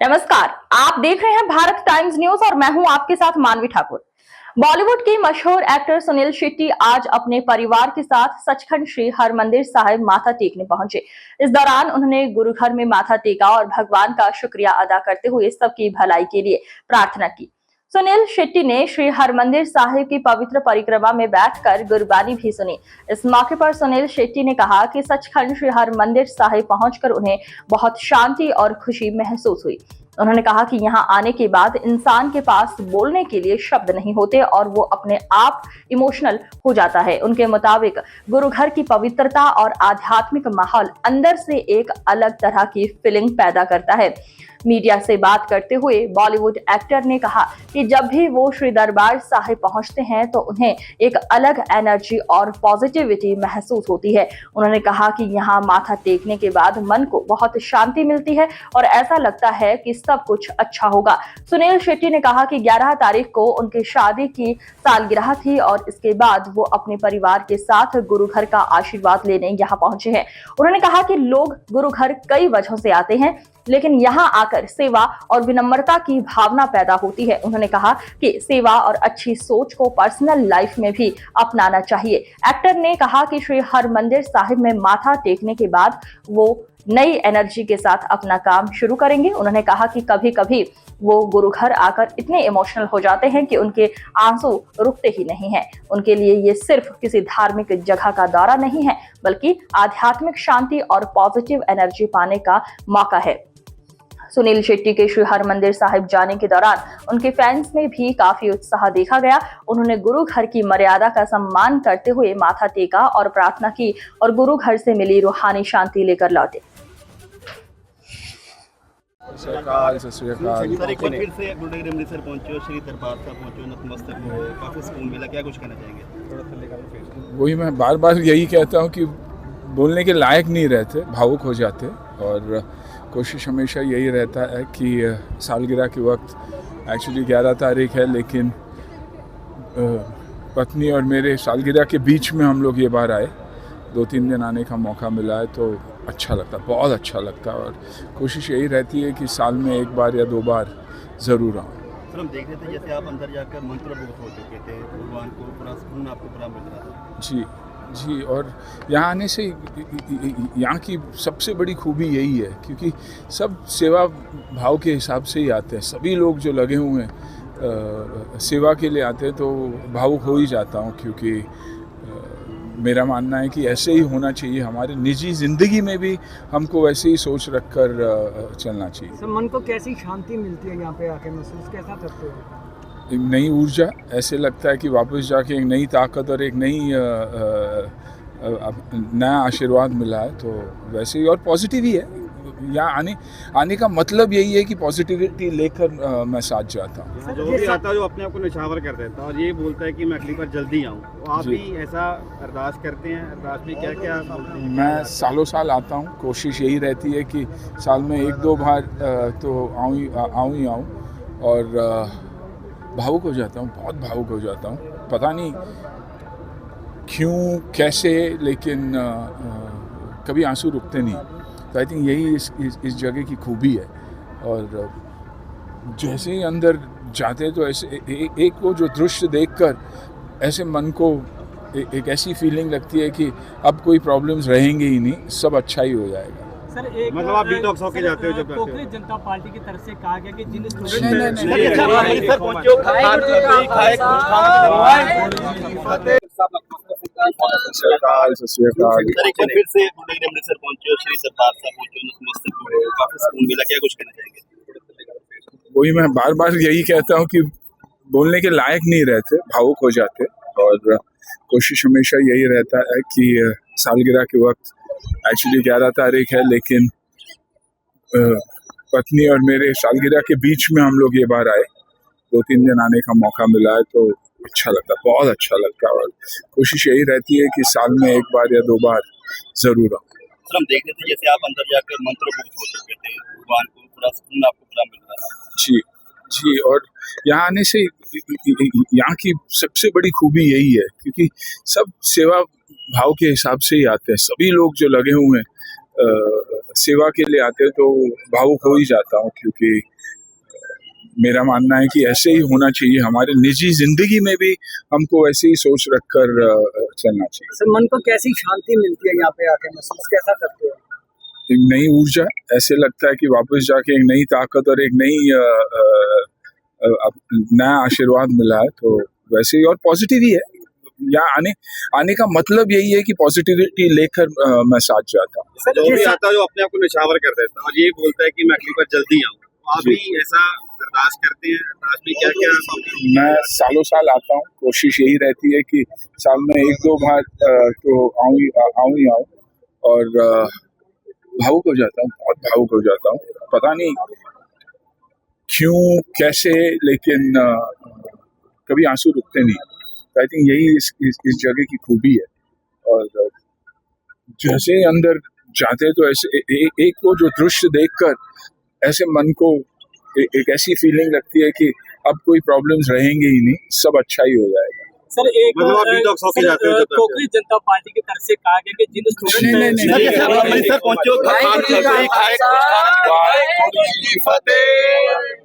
नमस्कार, आप देख रहे हैं भारत टाइम्स न्यूज और मैं हूं आपके साथ मानवी ठाकुर। बॉलीवुड के मशहूर एक्टर सुनील शेट्टी आज अपने परिवार के साथ सचखंड श्री हरमंदिर साहिब माथा टेकने पहुंचे। इस दौरान उन्होंने गुरु घर में माथा टेका और भगवान का शुक्रिया अदा करते हुए सबकी भलाई के लिए प्रार्थना की। सुनील शेट्टी ने श्री हरमंदिर साहिब की पवित्र परिक्रमा में बैठकर गुरबानी भी सुनी। इस मौके पर सुनील शेट्टी ने कहा कि सचखंड श्री हरमंदिर साहिब पहुंचकर उन्हें बहुत शांति और खुशी महसूस हुई। उन्होंने कहा कि यहाँ आने के बाद इंसान के पास बोलने के लिए शब्द नहीं होते और वो अपने आप इमोशनल हो जाता है। उनके मुताबिक गुरु घर की पवित्रता और आध्यात्मिक माहौल अंदर से एक अलग तरह की फीलिंग पैदा करता है। मीडिया से बात करते हुए बॉलीवुड एक्टर ने कहा कि जब भी वो श्री दरबार साहिब पहुंचते हैं तो उन्हें एक अलग एनर्जी और पॉजिटिविटी महसूस होती है। उन्होंने कहा कि यहाँ माथा टेकने के बाद मन को बहुत शांति मिलती है और ऐसा लगता है कि सब कुछ अच्छा होगा। सुनील शेट्टी ने कहा कि 11 तारीख को उनकी शादी की सालगिरह थी और इसके बाद वो अपने परिवार के साथ गुरु घर का आशीर्वाद लेने यहाँ पहुंचे हैं। उन्होंने कहा कि लोग गुरु घर कई वजहों से आते हैं, लेकिन यहाँ आकर सेवा और विनम्रता की भावना पैदा होती है। उन्होंने कहा कि सेवा और अच्छी सोच को पर्सनल लाइफ में भी अपनाना चाहिए। एक्टर ने कहा कि श्री हरमंदिर साहिब में माथा टेकने के बाद वो नई एनर्जी के साथ अपना काम शुरू करेंगे। उन्होंने कहा कि कभी कभी वो गुरु घर आकर इतने इमोशनल हो जाते हैं कि उनके आंसू रुकते ही नहीं हैं। उनके लिए ये सिर्फ किसी धार्मिक जगह का दौरा नहीं है, बल्कि आध्यात्मिक शांति और पॉजिटिव एनर्जी पाने का मौका है। सुनील शेट्टी के श्री हरमंदिर साहिब जाने के दौरान उनके फैंस में भी काफी उत्साह देखा गया। उन्होंने गुरु घर की मर्यादा का सम्मान करते हुए माथा टेका और प्रार्थना की और गुरु घर से मिली रूहानी शांति लेकर लौटे। सर एक बार फिर से गुरुद्वारा अमृतसर पहुंचे हो, श्री दरबार साहब पहुंचे हो, नतमस्तक हुए, काफी सुकून मिला, क्या कुछ कहना चाहेंगे? वही मैं बार बार यही कहता हूँ कि बोलने के लायक नहीं रहते, भावुक हो जाते। और कोशिश हमेशा यही रहता है कि सालगिरह के वक्त एक्चुअली 11 तारीख है, लेकिन पत्नी और मेरे सालगिरह के बीच में हम लोग ये बार आए। 2-3 दिन आने का मौका मिला है तो अच्छा लगता, बहुत अच्छा लगता। और कोशिश यही रहती है कि साल में 1 बार या 2 बार ज़रूर आऊँ। सर हम देख रहे थे जैसे आप अंदर जाकर मंत्रमुग्ध हो चुके थे, भगवान को पूरा सुकून आपको पूरा मिल रहा था। जी, और यहाँ आने से यहाँ की सबसे बड़ी खूबी यही है क्योंकि सब सेवा भाव के हिसाब से ही आते हैं। सभी लोग जो लगे हुए हैं सेवा के लिए आते हैं, तो भावुक हो ही जाता हूँ क्योंकि मेरा मानना है कि ऐसे ही होना चाहिए। हमारी निजी ज़िंदगी में भी हमको वैसे ही सोच रखकर चलना चाहिए। सर मन को कैसी शांति मिलती है यहाँ पे आके, महसूस कैसा करते हो? एक नई ऊर्जा, ऐसे लगता है कि वापस जाके एक नई ताकत और एक नया आशीर्वाद मिला है। तो वैसे ही और पॉजिटिव ही है। यहाँ आने का मतलब यही है कि पॉजिटिविटी लेकर मैं साथ जाता हूँ। जो भी आता है जो अपने आप को निछावर कर देता है और ये बोलता है कि मैं अगली बार जल्दी आऊँ, तो आप भी ऐसा अरदास करते हैं? अरदास में क्या क्या बोलते हैं? मैं सालों साल आता हूँ, कोशिश यही रहती है कि साल में 1-2 बार तो आऊँ ही आऊँ। और भावुक हो जाता हूँ, बहुत भावुक हो जाता हूँ, पता नहीं क्यों कैसे, लेकिन कभी आंसू रुकते नहीं। तो आई थिंक यही इस जगह की खूबी है। और जैसे ही अंदर जाते हैं तो ऐसे एक वो जो दृश्य देखकर ऐसे मन को एक ऐसी फीलिंग लगती है कि अब कोई प्रॉब्लम्स रहेंगे ही नहीं, सब अच्छा ही हो जाएगा। सर एक मतलब आप डिटॉक्स होके जाते हो जब कांग्रेस जनता पार्टी की तरफ से कहा गया कि जिन फिर से गुरुद्वारा अमृतसर पहुंचे हो, श्री दरबार साहब पहुंचे हो, नतमस्तक हुए, काफी सुकून मिला, क्या कुछ कहना चाहेंगे? वही मैं बार बार यही कहता हूँ कि बोलने के लायक नहीं रहते, भावुक हो जाते। और कोशिश हमेशा यही रहता है कि सालगिरह के वक्त एक्चुअली 11 तारीख है, लेकिन पत्नी और मेरे सालगिरह के बीच में हम लोग ये बार आए। 2-3 दिन आने का मौका मिला है तो अच्छा लगता, बहुत अच्छा लगता। और कोशिश यही रहती है कि साल में 1 बार या 2 बार ज़रूर आऊँ। सर हम देख रहे थे जैसे आप अंदर जाकर मंत्रमुग्ध हो चुके थे, भगवान को पूरा सुकून आपको पूरा मिल रहा था। जी, और यहाँ आने से यहाँ की सबसे बड़ी खूबी यही है क्योंकि सब सेवा भाव के हिसाब से ही आते हैं। सभी लोग जो लगे हुए हैं सेवा के लिए आते हैं तो भावुक हो ही जाता हूँ, क्योंकि मेरा मानना है कि ऐसे ही होना चाहिए। हमारे निजी जिंदगी में भी हमको ऐसे ही सोच रखकर चलना चाहिए। सर मन को कैसी शांति मिलती है यहाँ पे आके महसूस कैसा करते हो? एक नई ऊर्जा, ऐसे लगता है कि वापस जाके एक नई ताकत और एक नई नया आशीर्वाद मिला है, तो वैसे ही और पॉजिटिव ही है। यहाँ आने का मतलब यही है कि पॉजिटिविटी लेकर मैं साथ जाता हूँ। जो भी आता है जो अपने आप को निछावर कर देता है और ये बोलता है कि मैं अगली बार जल्दी आऊँ, आप भी ऐसा अरदास करते हैं? अरदास में क्या क्या? मैं सालों साल आता हूँ, कोशिश यही रहती है कि साल में 1-2 बार तो आऊँ ही आऊँ, और भावुक हो जाता हूँ, बहुत भावुक हो जाता हूँ। पता नहीं क्यों कैसे, लेकिन कभी आंसू रुकते नहीं। आई थिंक यही इस जगह की खूबी है। और जैसे अंदर जाते हैं तो ऐसे एक वो जो दृश्य देखकर ऐसे मन को एक ऐसी फीलिंग लगती है कि अब कोई प्रॉब्लम्स रहेंगे ही नहीं, सब अच्छा ही हो जाएगा। सर एक मतलब आप डिटॉक्स होके जाते हो? कोकरी जनता पार्टी की तरफ से कहा गया कि जिन नहीं, सर पहुंचो, फतेह।